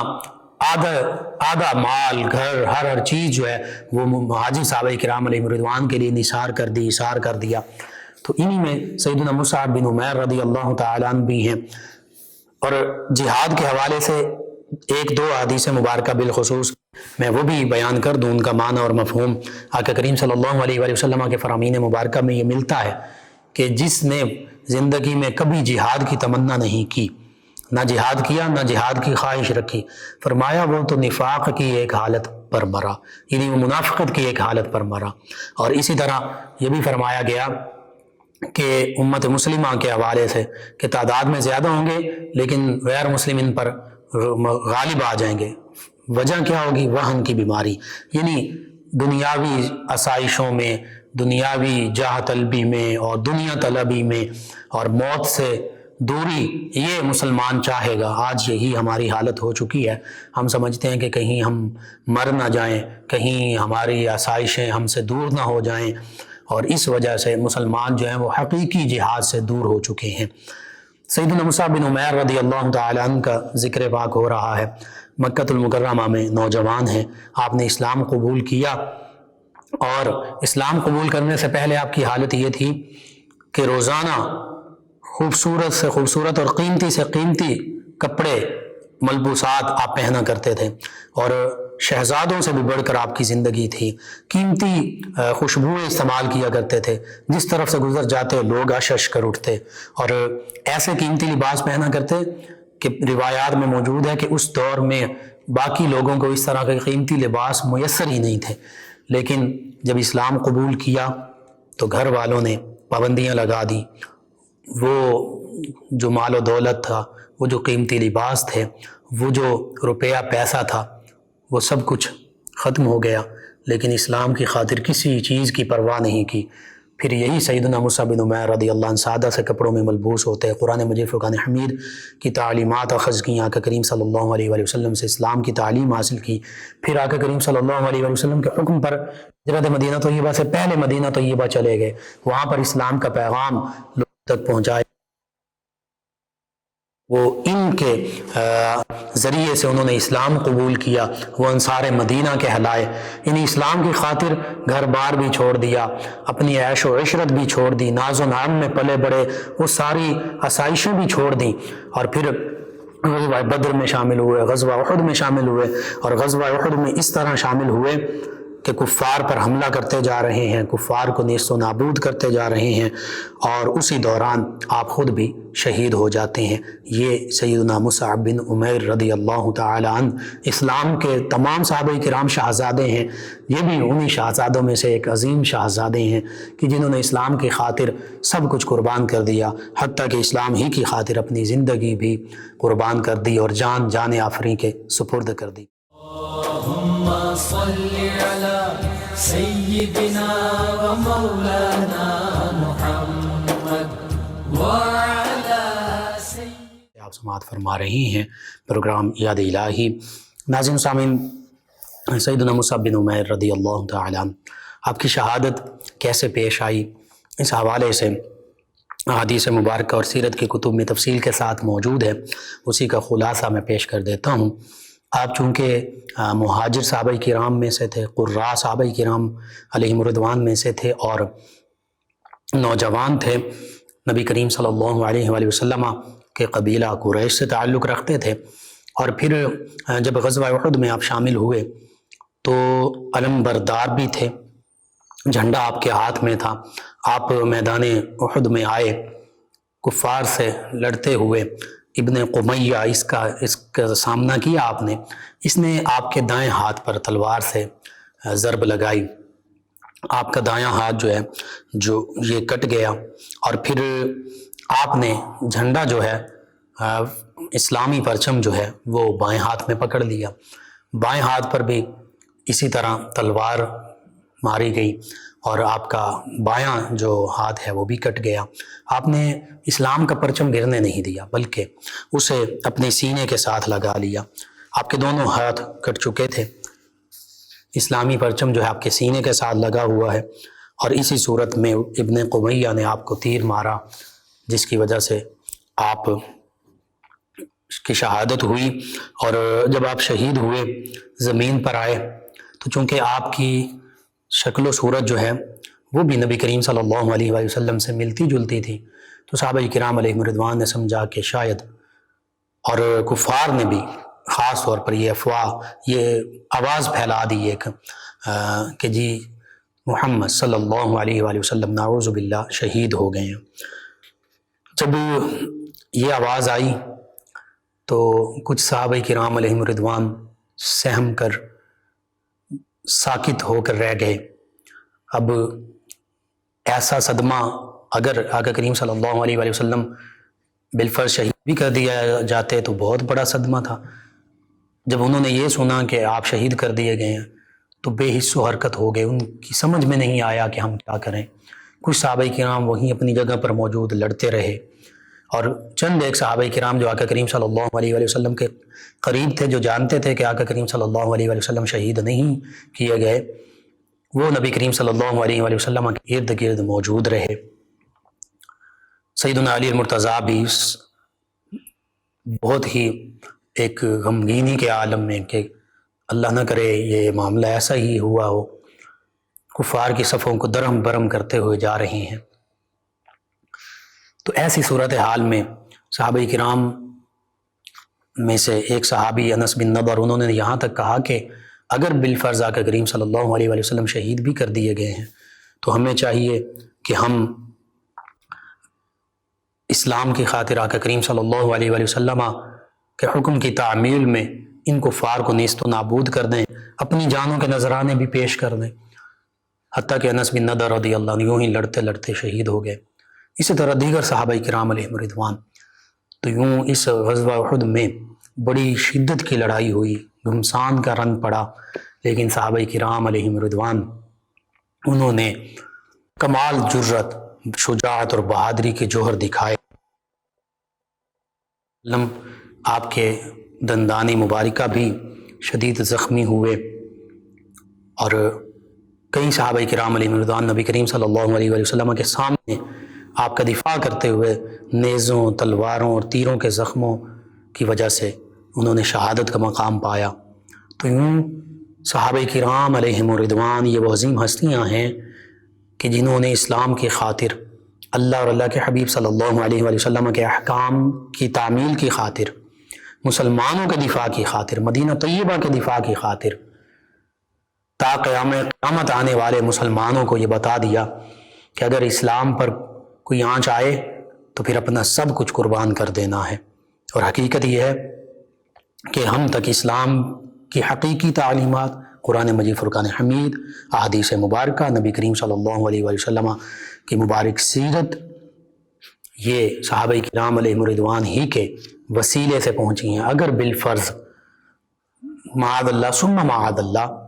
Speaker 2: آدھا مال، گھر، ہر چیز جو ہے وہ مہاجر صحابہ کرام علیہ رضوان کے لیے نثار کر دی، اشار کر دیا۔ تو انہی میں سیدنا مصعب بن عمیر رضی اللہ تعالیٰ عنہ بھی ہیں۔ اور جہاد کے حوالے سے ایک دو حدیث مبارکہ بالخصوص میں وہ بھی بیان کر دوں، ان کا معنی اور مفہوم۔ آقا کریم صلی اللہ علیہ وآلہ وسلم کے فرامین مبارکہ میں یہ ملتا ہے کہ جس نے زندگی میں کبھی جہاد کی تمنا نہیں کی، نہ جہاد کیا، نہ جہاد کی خواہش رکھی، فرمایا وہ تو نفاق کی ایک حالت پر مرا، یعنی وہ منافقت کی ایک حالت پر مرا۔ اور اسی طرح یہ بھی فرمایا گیا کہ امت مسلمہ کے حوالے سے کہ تعداد میں زیادہ ہوں گے لیکن غیر مسلم ان پر غالب آ جائیں گے۔ وجہ کیا ہوگی؟ وہن کی بیماری، یعنی دنیاوی آسائشوں میں، دنیاوی جاہ طلبی میں اور دنیا طلبی میں اور موت سے دوری یہ مسلمان چاہے گا۔ آج یہی ہماری حالت ہو چکی ہے، ہم سمجھتے ہیں کہ کہیں ہم مر نہ جائیں، کہیں ہماری آسائشیں ہم سے دور نہ ہو جائیں، اور اس وجہ سے مسلمان جو ہیں وہ حقیقی جہاد سے دور ہو چکے ہیں۔ سیدنا مصعب بن عمیر رضی اللہ تعالی عنہ کا ذکر پاک ہو رہا ہے، مکہ المکرمہ میں نوجوان ہیں، آپ نے اسلام قبول کیا، اور اسلام قبول کرنے سے پہلے آپ کی حالت یہ تھی کہ روزانہ خوبصورت سے خوبصورت اور قیمتی سے قیمتی کپڑے ملبوسات آپ پہنا کرتے تھے، اور شہزادوں سے بھی بڑھ کر آپ کی زندگی تھی، قیمتی خوشبوئیں استعمال کیا کرتے تھے، جس طرف سے گزر جاتے لوگ اشش کر اٹھتے، اور ایسے قیمتی لباس پہنا کرتے کہ روایات میں موجود ہے کہ اس دور میں باقی لوگوں کو اس طرح کے قیمتی لباس میسر ہی نہیں تھے۔ لیکن جب اسلام قبول کیا تو گھر والوں نے پابندیاں لگا دی، وہ جو مال و دولت تھا، وہ جو قیمتی لباس تھے، وہ جو روپیہ پیسہ تھا، وہ سب کچھ ختم ہو گیا، لیکن اسلام کی خاطر کسی چیز کی پرواہ نہیں کی۔ پھر یہی سیدنا مصعب بن عمیر رضی اللہ عنہ سادہ سے کپڑوں میں ملبوس ہوتے ہیں، قرآن مجید فرقان حمید کی تعلیمات اخذ کی، آقا کریم صلی اللہ علیہ وآلہ وسلم سے اسلام کی تعلیم حاصل کی، پھر آقا کریم صلی اللہ علیہ وآلہ وسلم کے حکم پر ہجرت مدینہ طیبہ سے پہلے مدینہ طیبہ چلے گئے، وہاں پر اسلام کا پیغام لوگوں تک پہنچائے۔ وہ ان کے ذریعے سے انہوں نے اسلام قبول کیا، وہ انصار مدینہ کہلائے، یعنی اسلام کی خاطر گھر بار بھی چھوڑ دیا، اپنی عیش و عشرت بھی چھوڑ دی، ناز و نعم میں پلے بڑے وہ ساری آسائشیں بھی چھوڑ دیں، اور پھر غزوہ بدر میں شامل ہوئے، غزوہ احد میں شامل ہوئے، اور غزوہ احد میں اس طرح شامل ہوئے کہ کفار پر حملہ کرتے جا رہے ہیں، کفار کو نیست و نابود کرتے جا رہے ہیں، اور اسی دوران آپ خود بھی شہید ہو جاتے ہیں۔ یہ سیدنا مصعب بن عمیر رضی اللہ تعالی عنہ اسلام کے تمام صحابہ کرام شہزادے ہیں، یہ بھی انہی شہزادوں میں سے ایک عظیم شہزادے ہیں کہ جنہوں نے اسلام کی خاطر سب کچھ قربان کر دیا، حتیٰ کہ اسلام ہی کی خاطر اپنی زندگی بھی قربان کر دی اور جان آفریں کے سپرد کر دی۔
Speaker 1: اللہم صلی علی سیدنا و مولانا محمد وعلی
Speaker 2: آپ سماعت فرما رہی ہیں پروگرام یاد الہی۔ ناظرین سامعین، سیدنا مصعب بن عمیر رضی اللہ تعالی عنہ آپ کی شہادت کیسے پیش آئی، اس حوالے سے احادیث مبارکہ اور سیرت کی کتب میں تفصیل کے ساتھ موجود ہے، اسی کا خلاصہ میں پیش کر دیتا ہوں۔ آپ چونکہ مہاجر صحابہ کرام میں سے تھے، قراء صحابہ کرام علیہم رضوان میں سے تھے، اور نوجوان تھے، نبی کریم صلی اللہ علیہ وآلہ وسلم کے قبیلہ قریش سے تعلق رکھتے تھے، اور پھر جب غزوہ احد میں آپ شامل ہوئے تو علم بردار بھی تھے، جھنڈا آپ کے ہاتھ میں تھا، آپ میدان احد میں آئے، کفار سے لڑتے ہوئے، ابن قمیہ اس کا سامنا کیا آپ نے، اس نے آپ کے دائیں ہاتھ پر تلوار سے ضرب لگائی، آپ کا دایاں ہاتھ جو ہے جو یہ کٹ گیا، اور پھر آپ نے جھنڈا جو ہے اسلامی پرچم جو ہے وہ بائیں ہاتھ میں پکڑ لیا، بائیں ہاتھ پر بھی اسی طرح تلوار ماری گئی، اور آپ کا بایاں جو ہاتھ ہے وہ بھی کٹ گیا۔ آپ نے اسلام کا پرچم گرنے نہیں دیا بلکہ اسے اپنے سینے کے ساتھ لگا لیا، آپ کے دونوں ہاتھ کٹ چکے تھے، اسلامی پرچم جو ہے آپ کے سینے کے ساتھ لگا ہوا ہے، اور اسی صورت میں ابن قمیہ نے آپ کو تیر مارا، جس کی وجہ سے آپ کی شہادت ہوئی، اور جب آپ شہید ہوئے زمین پر آئے تو چونکہ آپ کی شکل و صورت جو ہے وہ بھی نبی کریم صلی اللہ علیہ وآلہ وسلم سے ملتی جلتی تھی، تو صحابہ کرام علیہم رضوان نے سمجھا کہ شاید، اور کفار نے بھی خاص طور پر یہ افواہ، یہ آواز پھیلا دی ایک کہ جی محمد صلی اللہ علیہ وآلہ وسلم نعوذ باللہ شہید ہو گئے ہیں۔ جب یہ آواز آئی تو کچھ صحابہ کرام علیہم رضوان سہم کر ساکت ہو کر رہ گئے۔ اب ایسا صدمہ اگر آقا کریم صلی اللہ علیہ وآلہ وسلم بالفرض شہید بھی کر دیا جاتے تو بہت بڑا صدمہ تھا۔ جب انہوں نے یہ سنا کہ آپ شہید کر دیے گئے ہیں تو بے حس و حرکت ہو گئے، ان کی سمجھ میں نہیں آیا کہ ہم کیا کریں۔ کچھ صحابہ کرام وہیں اپنی جگہ پر موجود لڑتے رہے، اور چند ایک صحابہ کرام جو آقا کریم صلی اللہ علیہ وآلہ وسلم کے قریب تھے، جو جانتے تھے کہ آقا کریم صلی اللہ علیہ وآلہ وسلم شہید نہیں کیے گئے، وہ نبی کریم صلی اللہ علیہ وآلہ وسلم کے ارد گرد موجود رہے۔ سیدنا علی المرتضیٰ بھی بہت ہی ایک غمگینی کے عالم میں کہ اللہ نہ کرے یہ معاملہ ایسا ہی ہوا ہو، کفار کی صفوں کو درہم برہم کرتے ہوئے جا رہے ہیں۔ تو ایسی صورتحال میں صحابہ کرام میں سے ایک صحابی انس بن نضر، انہوں نے یہاں تک کہا کہ اگر بالفرض آقا کریم صلی اللہ علیہ وآلہ وسلم شہید بھی کر دیے گئے ہیں تو ہمیں چاہیے کہ ہم اسلام کی خاطر آقا کریم صلی اللہ علیہ وآلہ وسلم کے حکم کی تعمیل میں ان کفار کو نیست و نابود کر دیں، اپنی جانوں کے نذرانے بھی پیش کر دیں، حتیٰ کہ انس بن نضر رضی اللہ عنہ یوں ہی لڑتے لڑتے شہید ہو گئے۔ اسی طرح دیگر صحابہ کرام علیہم رضوان۔ تو یوں اس غزوہ احد میں بڑی شدت کی لڑائی ہوئی، گھمسان کا رن پڑا، لیکن صحابہ کرام علیہم رضوان انہوں نے کمال جرت، شجاعت اور بہادری کے جوہر دکھائے۔ آپ کے دندان مبارکہ بھی شدید زخمی ہوئے، اور کئی صحابہ کرام علیہم رضوان نبی کریم صلی اللہ علیہ وآلہ وسلم کے سامنے آپ کا دفاع کرتے ہوئے نیزوں، تلواروں اور تیروں کے زخموں کی وجہ سے انہوں نے شہادت کا مقام پایا۔ تو یوں صحابہ کرام علیہم رضوان یہ وہ عظیم ہستیاں ہیں کہ جنہوں نے اسلام کی خاطر، اللہ اور اللہ کے حبیب صلی اللہ علیہ وآلہ وسلم کے احکام کی تعمیل کی خاطر، مسلمانوں کے دفاع کی خاطر، مدینہ طیبہ کے دفاع کی خاطر، تا قیامت آنے والے مسلمانوں کو یہ بتا دیا کہ اگر اسلام پر کوئی آنچ آئے تو پھر اپنا سب کچھ قربان کر دینا ہے۔ اور حقیقت یہ ہے کہ ہم تک اسلام کی حقیقی تعلیمات، قرآن مجید، فرقان حمید، احادیث مبارکہ، نبی کریم صلی اللہ علیہ وآلہ وسلم کی مبارک سیرت، یہ صحابہ کرام علیہم رضوان ہی کے وسیلے سے پہنچی ہیں۔ اگر بالفرض معاذ اللہ ثم معاذ اللہ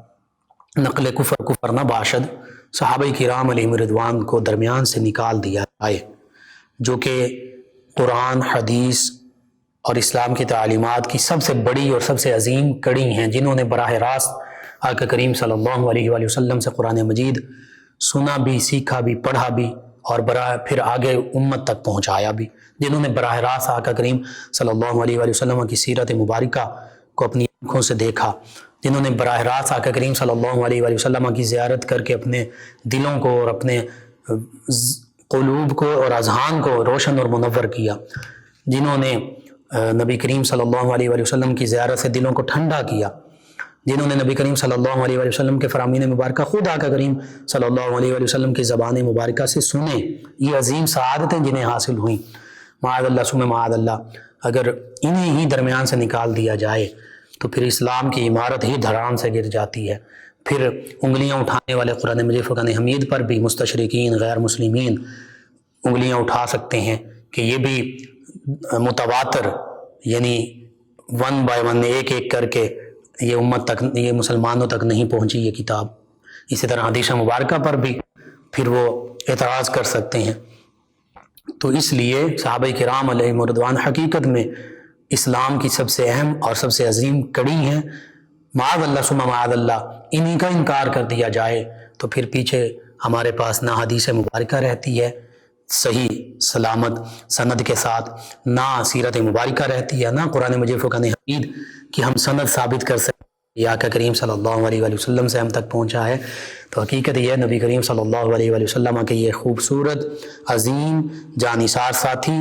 Speaker 2: نقل کفر نہ باشد صحابہ کرام علیہم رضوان کو درمیان سے نکال دیا جائے، جو کہ قرآن، حدیث اور اسلام کی تعلیمات کی سب سے بڑی اور سب سے عظیم کڑی ہیں، جنہوں نے براہ راست آقا کریم صلی اللہ علیہ وآلہ وسلم سے قرآن مجید سنا بھی، سیکھا بھی، پڑھا بھی، اور پھر آگے امت تک پہنچایا بھی، جنہوں نے براہ راست آقا کریم صلی اللہ علیہ وآلہ وسلم کی سیرت مبارکہ کو اپنی آنکھوں سے دیکھا، جنہوں نے براہ راست آقا کریم صلی اللہ علیہ وآلہ وسلم کی زیارت کر کے اپنے دلوں کو اور اپنے قلوب کو اور اذہان کو روشن اور منور کیا، جنہوں نے نبی کریم صلی اللہ علیہ وآلہ وسلم کی زیارت سے دلوں کو ٹھنڈا کیا، جنہوں نے نبی کریم صلی اللہ علیہ وآلہ وسلم کے فرامین مبارکہ خود آقا کریم صلی اللہ علیہ وآلہ وسلم کی زبان مبارکہ سے سنے۔ یہ عظیم سعادتیں جنہیں حاصل ہوئیں، معاذ اللہ ثم معاذ اللہ اگر انہیں ہی درمیان سے نکال دیا جائے تو پھر اسلام کی عمارت ہی دھڑام سے گر جاتی ہے۔ پھر انگلیاں اٹھانے والے قرآن مجید فرقان حمید پر بھی مستشرقین، غیر مسلمین انگلیاں اٹھا سکتے ہیں کہ یہ بھی متواتر، یعنی ون بائی ون، ایک ایک کر کے یہ امت تک، یہ مسلمانوں تک نہیں پہنچی یہ کتاب۔ اسی طرح حدیث مبارکہ پر بھی پھر وہ اعتراض کر سکتے ہیں۔ تو اس لیے صحابہ کرام علیہم رضوان حقیقت میں اسلام کی سب سے اہم اور سب سے عظیم کڑی ہیں۔ معاذ اللہ ثم معاذ اللہ انہی کا انکار کر دیا جائے تو پھر پیچھے ہمارے پاس نہ حدیث مبارکہ رہتی ہے صحیح سلامت سند کے ساتھ، نہ سیرت مبارکہ رہتی ہے، نہ قرآن مجید فرقان حمید کی ہم سند ثابت کر سکتے یہ آقا کریم صلی اللہ علیہ وآلہ وسلم سے ہم تک پہنچا ہے۔ تو حقیقت یہ نبی کریم صلی اللہ علیہ وآلہ وسلم کے یہ خوبصورت، عظیم، جانثار ساتھی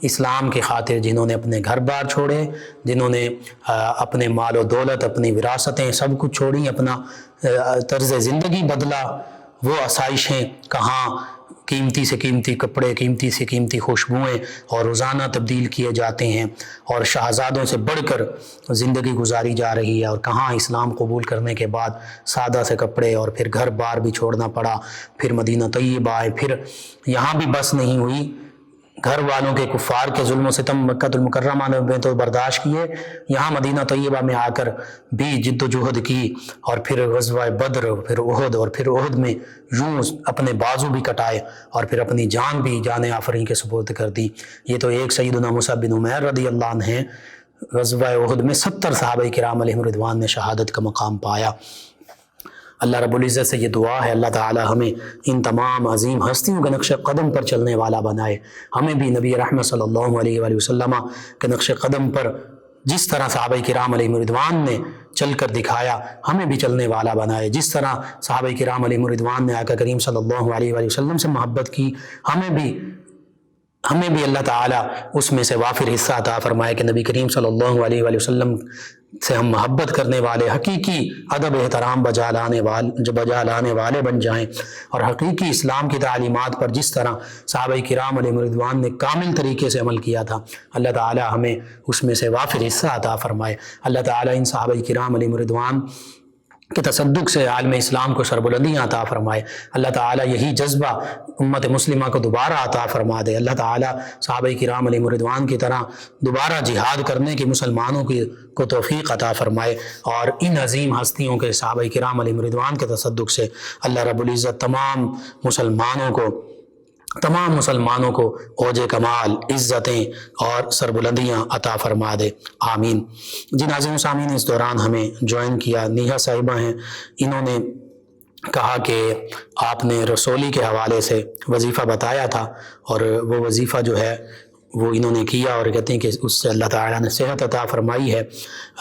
Speaker 2: اسلام کی خاطر جنہوں نے اپنے گھر بار چھوڑے، جنہوں نے اپنے مال و دولت، اپنی وراثتیں سب کچھ چھوڑی، اپنا طرز زندگی بدلا، وہ آسائشیں کہاں قیمتی سے قیمتی کپڑے، قیمتی سے قیمتی خوشبوئیں اور روزانہ تبدیل کیے جاتے ہیں، اور شہزادوں سے بڑھ کر زندگی گزاری جا رہی ہے، اور کہاں اسلام قبول کرنے کے بعد سادہ سے کپڑے اور پھر گھر بار بھی چھوڑنا پڑا، پھر مدینہ طیبہ آئے، پھر یہاں بھی بس نہیں ہوئی، گھر والوں کے کفار کے ظلم و ستم مکہ المکرمہ میں تو برداشت کیے، یہاں مدینہ طیبہ میں آ کر بھی جد و جہد کی، اور پھر غزوہ بدر، پھر احد، اور پھر احد میں یوں اپنے بازو بھی کٹائے اور پھر اپنی جان بھی جان آفرین کے سپرد کر دی۔ یہ تو ایک سیدنا مصعب بن عمیر رضی اللہ عنہ ہیں، غزوہ احد میں 70 صحابہ کرام علیہم رضوان نے شہادت کا مقام پایا۔ اللہ رب العزت سے یہ دعا ہے، اللہ تعالی ہمیں ان تمام عظیم ہستیوں کے نقش قدم پر چلنے والا بنائے، ہمیں بھی نبی رحمت صلی اللہ علیہ وآلہ وسلم کے نقش قدم پر جس طرح صحابہ کرام علیہم رضوان نے چل کر دکھایا ہمیں بھی چلنے والا بنائے، جس طرح صحابہ کرام علیہم رضوان نے آقا کریم صلی اللہ علیہ وآلہ وسلم سے محبت کی، ہمیں بھی اللہ تعالیٰ اس میں سے وافر حصہ عطا فرمائے کہ نبی کریم صلی اللہ علیہ وآلہ وسلم سے ہم محبت کرنے والے، حقیقی ادب احترام بجا لانے والے بن جائیں، اور حقیقی اسلام کی تعلیمات پر جس طرح صحابہ کرام علیہ رضوان نے کامل طریقے سے عمل کیا تھا، اللہ تعالی ہمیں اس میں سے وافر حصہ عطا فرمائے۔ اللہ تعالی ان صحابہ کرام علیہ رضوان کے تصدق سے عالم اسلام کو سربلندیاں عطا فرمائے، اللہ تعالیٰ یہی جذبہ امت مسلمہ کو دوبارہ عطا فرما دے، اللہ تعالیٰ صحابہ کرام علیہ رضوان کی طرح دوبارہ جہاد کرنے کی مسلمانوں کو توفیق عطا فرمائے، اور ان عظیم ہستیوں کے صحابہ کرام علیہ رضوان کے تصدق سے اللہ رب العزت تمام مسلمانوں کو اوج کمال، عزتیں اور سربلندیاں عطا فرما دے، آمین۔ جن عظیم سامعین اس دوران ہمیں جوائن کیا، نیہا صاحبہ ہیں، انہوں نے کہا کہ آپ نے رسولی کے حوالے سے وظیفہ بتایا تھا، اور وہ وظیفہ جو ہے وہ انہوں نے کیا، اور کہتے ہیں کہ اس سے اللہ تعالیٰ نے صحت عطا فرمائی ہے۔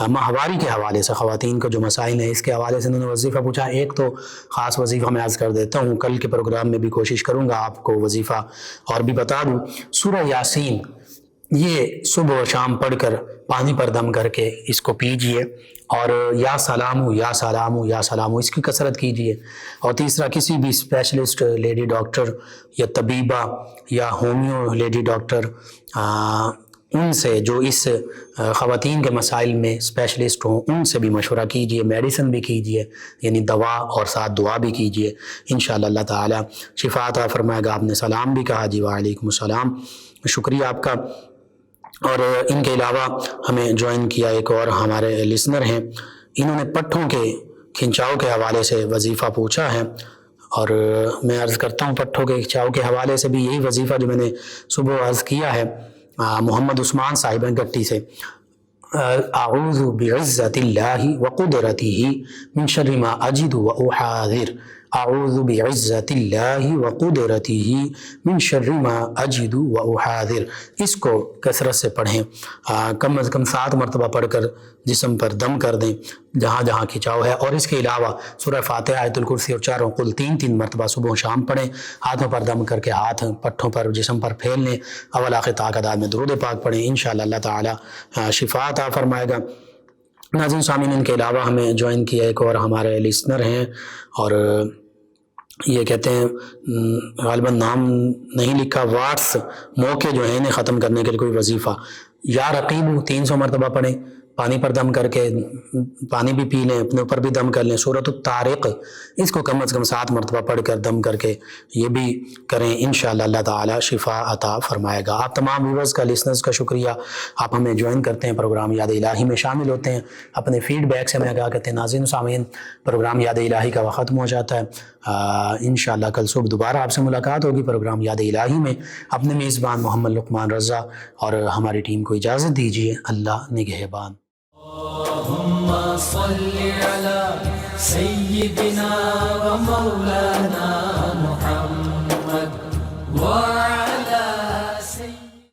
Speaker 2: ماہواری کے حوالے سے خواتین کا جو مسائل ہیں اس کے حوالے سے انہوں نے وظیفہ پوچھا، ایک تو خاص وظیفہ میں عرض کر دیتا ہوں، کل کے پروگرام میں بھی کوشش کروں گا آپ کو وظیفہ اور بھی بتا دوں۔ سورہ یاسین یہ صبح و شام پڑھ کر پانی پر دم کر کے اس کو پیجئے، اور یا سلامو یا سلامو یا سلامو اس کی کثرت کیجئے، اور تیسرا کسی بھی اسپیشلسٹ لیڈی ڈاکٹر یا طبیبہ یا ہومیو لیڈی ڈاکٹر ان سے جو اس خواتین کے مسائل میں اسپیشلسٹ ہوں ان سے بھی مشورہ کیجئے، میڈیسن بھی کیجئے، یعنی دوا اور ساتھ دعا بھی کیجئے، انشاءاللہ اللہ تعالیٰ شفا عطا فرمائے گا۔ آپ نے سلام بھی کہا، جی وعلیکم السلام، شکریہ آپ کا۔ اور ان کے علاوہ ہمیں جوائن کیا ایک اور ہمارے لسنر ہیں، انہوں نے پٹھوں کے کھنچاؤ کے حوالے سے وظیفہ پوچھا ہے، اور میں عرض کرتا ہوں پٹھوں کے کھنچاؤ کے حوالے سے بھی یہی وظیفہ جو میں نے صبح عرض کیا ہے، محمد عثمان صاحب گٹی سے، اعوذ بعزت اللہ وقدرتہ من شر ما اجد واحاذر، اعوذ بعزت اللہ وقدرتہ من شر ما اجد واحاذر، اس کو کثرت سے پڑھیں، کم از کم 7 مرتبہ پڑھ کر جسم پر دم کر دیں جہاں جہاں کھچاؤ ہے، اور اس کے علاوہ سورہ فاتحہ، آیت الکرسی اور 4 قل 3 مرتبہ صبح و شام پڑھیں، ہاتھوں پر دم کر کے ہاتھ پٹھوں پر جسم پر پھیل لیں، اول آخر تعداد میں درود پاک پڑھیں، انشاءاللہ اللہ تعالی شفا عطا فرمائے گا۔ ناظرین سامعین ان کے علاوہ ہمیں جوائن کیا ایک اور ہمارے لسنر ہیں، اور یہ کہتے ہیں غالباً نام نہیں لکھا، واٹس موقع جو ہیں انہیں ختم کرنے کے لیے کوئی وظیفہ، یا رقیب 300 مرتبہ پڑھیں، پانی پر دم کر کے پانی بھی پی لیں، اپنے اوپر بھی دم کر لیں، سورۃ الطارق اس کو کم از کم 7 مرتبہ پڑھ کر دم کر کے یہ بھی کریں، انشاءاللہ اللہ تعالی شفا عطا فرمائے گا۔ آپ تمام ویورز کا، لسنرز کا شکریہ، آپ ہمیں جوائن کرتے ہیں، پروگرام یاد الہی میں شامل ہوتے ہیں، اپنے فیڈ بیک سے ہمیں آگاہ کرتے ہیں۔ ناظرین سامعین پروگرام یاد الہی کا وقت ختم ہو جاتا ہے، انشاءاللہ کل صبح دوبارہ آپ سے ملاقات ہوگی پروگرام یاد الہی میں۔ اپنے میزبان محمد لقمان رضا اور ہماری ٹیم کو اجازت دیجیے، اللہ نگہبان۔
Speaker 1: اللهم صل على سيدنا ومولانا